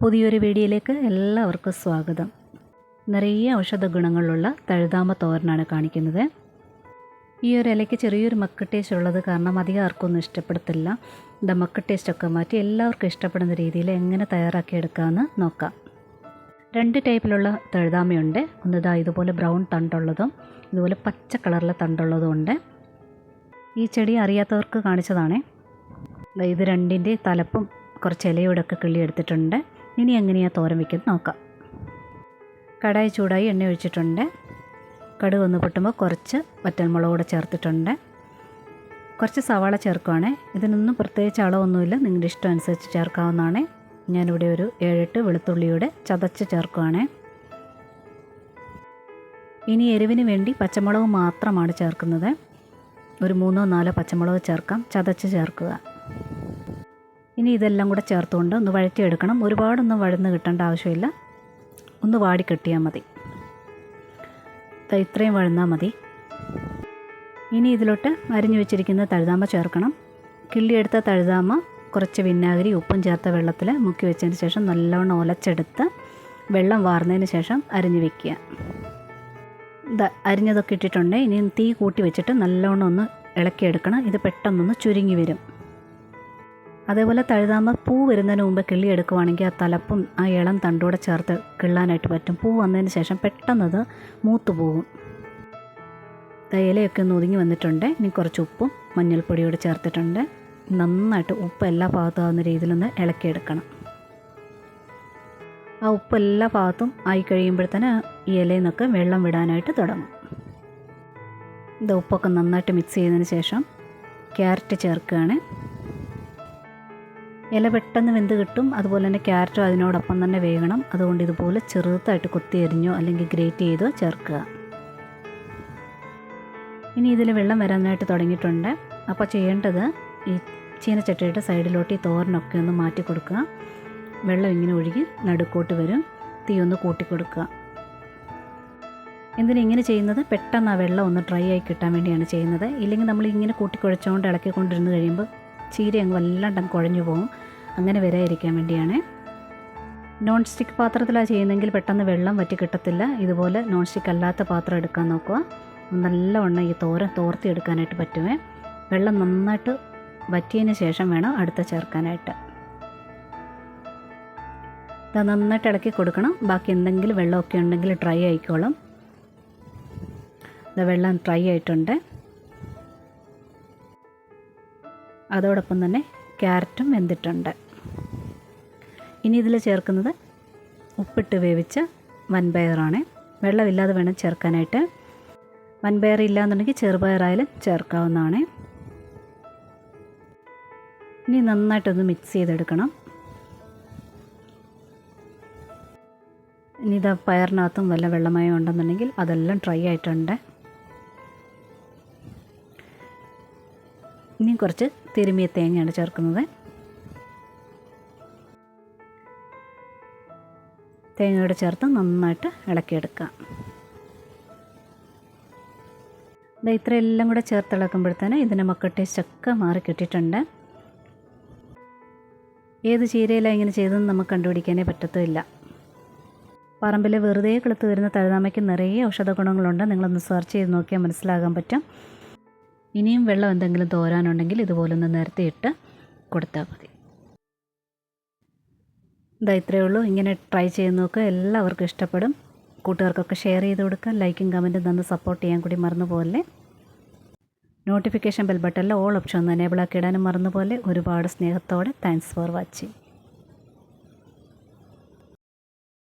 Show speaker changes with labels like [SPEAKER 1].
[SPEAKER 1] പുതിയൊരു വീഡിയോയിലേക്ക് എല്ലാവർക്കും സ്വാഗതം. നിറയെ ഔഷധ ഗുണങ്ങളുള്ള തഴുതാമ തോരനാണ് കാണിക്കുന്നത്. ഈ ഒരു ഇലയ്ക്ക് ചെറിയൊരു മക്ക ടേസ്റ്റ് ഉള്ളത് കാരണം അധികം ആർക്കൊന്നും ഇഷ്ടപ്പെടത്തില്ല. ഇത് മക്ക ടേസ്റ്റൊക്കെ മാറ്റി എല്ലാവർക്കും ഇഷ്ടപ്പെടുന്ന രീതിയിൽ എങ്ങനെ തയ്യാറാക്കിയെടുക്കാമെന്ന് നോക്കാം. 2 ടൈപ്പിലുള്ള തഴുതാമയുണ്ട്. ഒന്നിതാ ഇതുപോലെ ബ്രൗൺ തണ്ടുള്ളതും ഇതുപോലെ പച്ച കളറിലെ തണ്ടുള്ളതും ഉണ്ട്. ഈ ചെടി അറിയാത്തവർക്ക് കാണിച്ചതാണേ. ഇത് രണ്ടിൻ്റെ തലപ്പും കുറച്ച് ഇലയോടൊക്കെ കിള്ളിയെടുത്തിട്ടുണ്ട്. ഇനി എങ്ങനെയാണ് തോരൻ വയ്ക്കുന്നത് നോക്കാം. കടായി ചൂടായി എണ്ണ ഒഴിച്ചിട്ടുണ്ട്. കടുക് ഒന്ന് പൊട്ടുമ്പോൾ കുറച്ച് വറ്റൽമുളക് കൂടെ ചേർത്തിട്ടുണ്ട്. കുറച്ച് സവാള ചേർക്കുവാണ്. ഇതിനൊന്നും പ്രത്യേകിച്ച് അളവൊന്നുമില്ല, നിങ്ങളുടെ ഇഷ്ടം അനുസരിച്ച് ചേർക്കാവുന്നതാണ്. ഞാനിവിടെ ഒരു 7-8 വെളുത്തുള്ളിയുടെ ചതച്ച് ചേർക്കുവാണ്. ഇനി എരിവിന് വേണ്ടി പച്ചമുളക് മാത്രമാണ് ചേർക്കുന്നത്. ഒരു 3-4 പച്ചമുളക് ചേർക്കാം, ചതച്ച് ചേർക്കുക. ഇനി ഇതെല്ലാം കൂടെ ചേർത്തുകൊണ്ട് ഒന്ന് വഴറ്റിയെടുക്കണം. ഒരുപാടൊന്നും വഴന്ന് കിട്ടേണ്ട ആവശ്യമില്ല, ഒന്ന് വാടി കിട്ടിയാൽ മതി. ഇത്രയും വഴന്നാൽ മതി. ഇനി ഇതിലോട്ട് അരിഞ്ഞു വെച്ചിരിക്കുന്ന തഴുതാമ ചേർക്കണം. കിള്ളിയെടുത്ത തഴുതാമ കുറച്ച് വിനാഗിരി ഉപ്പും ചേർത്ത വെള്ളത്തിൽ മുക്കി വെച്ചതിന് ശേഷം നല്ലവണ്ണം ഒലച്ചെടുത്ത് വെള്ളം വാർന്നതിന് ശേഷം അരിഞ്ഞു വെക്കുക. അരിഞ്ഞതൊക്കെ ഇട്ടിട്ടുണ്ട്. ഇനി തീ കൂട്ടി വെച്ചിട്ട് നല്ലവണ്ണം ഒന്ന് ഇളക്കിയെടുക്കണം. ഇത് പെട്ടെന്നൊന്ന് ചുരുങ്ങി വരും. അതേപോലെ തഴുതാമ പൂ വരുന്നതിന് മുമ്പ് കിള്ളിയെടുക്കുവാണെങ്കിൽ ആ തലപ്പും ആ ഇളം തണ്ടൂടെ ചേർത്ത് കിള്ളാനായിട്ട് പറ്റും. പൂ വന്നതിന് ശേഷം പെട്ടെന്നത് മൂത്ത് പോകും. ഇലയൊക്കെ ഒന്ന് ഒതുങ്ങി വന്നിട്ടുണ്ട്. ഇനി കുറച്ച് ഉപ്പും മഞ്ഞൾപ്പൊടിയോടെ ചേർത്തിട്ടുണ്ട്. നന്നായിട്ട് ഉപ്പ് എല്ലാ ഭാഗത്താവുന്ന രീതിയിലൊന്ന് ഇളക്കിയെടുക്കണം. ആ ഉപ്പ് എല്ലാ ഭാഗത്തും ആയി കഴിയുമ്പോഴത്തേന് ഈ ഇലയിൽ നിന്നൊക്കെ വെള്ളം വിടാനായിട്ട് തുടങ്ങും. ഇത് ഉപ്പൊക്കെ നന്നായിട്ട് മിക്സ് ചെയ്തതിന് ശേഷം ക്യാരറ്റ് ചേർക്കുകയാണ്. ഇല പെട്ടെന്ന് വെന്ത് കിട്ടും. അതുപോലെ തന്നെ ക്യാരറ്റും അതിനോടൊപ്പം തന്നെ വേകണം. അതുകൊണ്ട് ഇതുപോലെ ചെറുതായിട്ട് കൊത്തി അരിഞ്ഞോ അല്ലെങ്കിൽ ഗ്രേറ്റ് ചെയ്തോ ചേർക്കുക. ഇനി ഇതിൽ വെള്ളം വരാനായിട്ട് തുടങ്ങിയിട്ടുണ്ട്. അപ്പോൾ ചെയ്യേണ്ടത് ഈ ചീനച്ചട്ടിയുടെ സൈഡിലോട്ട് ഈ തോരനൊക്കെ ഒന്ന് മാറ്റി കൊടുക്കുക. വെള്ളം ഇങ്ങനെ ഒഴുകി നടുക്കോട്ട് വരും. തീ ഒന്ന് കൂട്ടി കൊടുക്കുക. എന്തിനിങ്ങനെ ചെയ്യുന്നത്, പെട്ടെന്ന് ആ വെള്ളം ഒന്ന് ഡ്രൈ ആയി കിട്ടാൻ വേണ്ടിയാണ് ചെയ്യുന്നത്. ഇല്ലെങ്കിൽ നമ്മൾ ഇങ്ങനെ കൂട്ടിക്കുഴച്ചുകൊണ്ട് ഇളക്കിക്കൊണ്ടിരുന്ന് കഴിയുമ്പോൾ ചീര അങ്ങ് വല്ലാണ്ട് കുഴഞ്ഞു പോകും. അങ്ങനെ വരാതിരിക്കാൻ വേണ്ടിയാണ്. നോൺ സ്റ്റിക്ക് പാത്രത്തിലാണ് ചെയ്യുന്നതെങ്കിൽ പെട്ടെന്ന് വെള്ളം വറ്റി കിട്ടത്തില്ല. ഇതുപോലെ നോൺ സ്റ്റിക്ക് അല്ലാത്ത പാത്രം എടുക്കാൻ നോക്കുക. നല്ലവണ്ണം ഈ തോരൻ തോർത്തിയെടുക്കാനായിട്ട് പറ്റുമേ. വെള്ളം നന്നായിട്ട് വറ്റിയതിന് ശേഷം വേണം അടുത്ത ചേർക്കാനായിട്ട്. ഇത് നന്നായിട്ട് ഇളക്കി കൊടുക്കണം. ബാക്കി എന്തെങ്കിലും വെള്ളമൊക്കെ ഉണ്ടെങ്കിൽ ഡ്രൈ ആയിക്കോളും. ഇത് വെള്ളം ഡ്രൈ ആയിട്ടുണ്ട്. അതോടൊപ്പം തന്നെ ക്യാരറ്റും വെന്തിട്ടുണ്ട്. ഇനി ഇതിൽ ചേർക്കുന്നത് ഉപ്പിട്ട് വേവിച്ച വൻപയറാണ്. വെള്ളമില്ലാതെ വേണം ചേർക്കാനായിട്ട്. വൻപയർ ഇല്ലാന്നുണ്ടെങ്കിൽ ചെറുപയറായാലും ചേർക്കാവുന്നതാണ്. ഇനി നന്നായിട്ടൊന്ന് മിക്സ് ചെയ്തെടുക്കണം. ഇനി ഇത് പയറിനകത്തും വല്ല വെള്ളമയം ഉണ്ടെന്നുണ്ടെങ്കിൽ അതെല്ലാം ഡ്രൈ ആയിട്ടുണ്ട്. ഇനി കുറച്ച് തിരുമിയ തേങ്ങയാണ് ചേർക്കുന്നത്. തേങ്ങയോടെ ചേർത്ത് നന്നായിട്ട് ഇളക്കിയെടുക്കാം. ഇത്രയെല്ലാം കൂടെ ചേർത്തിളക്കുമ്പോഴത്തേന് ഇതിൻ്റെ മക്ക ടേസ്റ്റൊക്കെ മാറി കിട്ടിയിട്ടുണ്ട്. ഏത് ചീരയിലാണ് ഇങ്ങനെ ചെയ്തതെന്ന് നമുക്ക് കണ്ടുപിടിക്കാനേ പറ്റത്തില്ല. പറമ്പിൽ വെറുതെ കിളുത്ത് വരുന്ന തഴുതാമയ്ക്ക് നിറയെ ഔഷധ ഗുണങ്ങളുണ്ട്. നിങ്ങളൊന്ന് സെർച്ച് ചെയ്ത് നോക്കിയാൽ മനസ്സിലാകാൻ പറ്റും. ഇനിയും വെള്ളം എന്തെങ്കിലും തോരാനുണ്ടെങ്കിൽ ഇതുപോലൊന്ന് നിരത്തിയിട്ട് കൊടുത്താൽ മതി. ഇത്രയേ ഉള്ളൂ. ഇങ്ങനെ ട്രൈ ചെയ്ത് നോക്കുക. എല്ലാവർക്കും ഇഷ്ടപ്പെടും. കൂട്ടുകാർക്കൊക്കെ ഷെയർ ചെയ്ത് കൊടുക്കുക. ലൈക്കും കമൻറ്റും തന്ന് സപ്പോർട്ട് ചെയ്യാൻ കൂടി മറന്നുപോലെ. നോട്ടിഫിക്കേഷൻ ബെൽ ബട്ടണിൽ ഓൾ ഓപ്ഷൻ ഒന്ന് എനേബിൾ ആക്കി ഇടാനും മറന്നുപോലെ. ഒരുപാട് സ്നേഹത്തോടെ താങ്ക്സ് ഫോർ വാച്ചിങ്.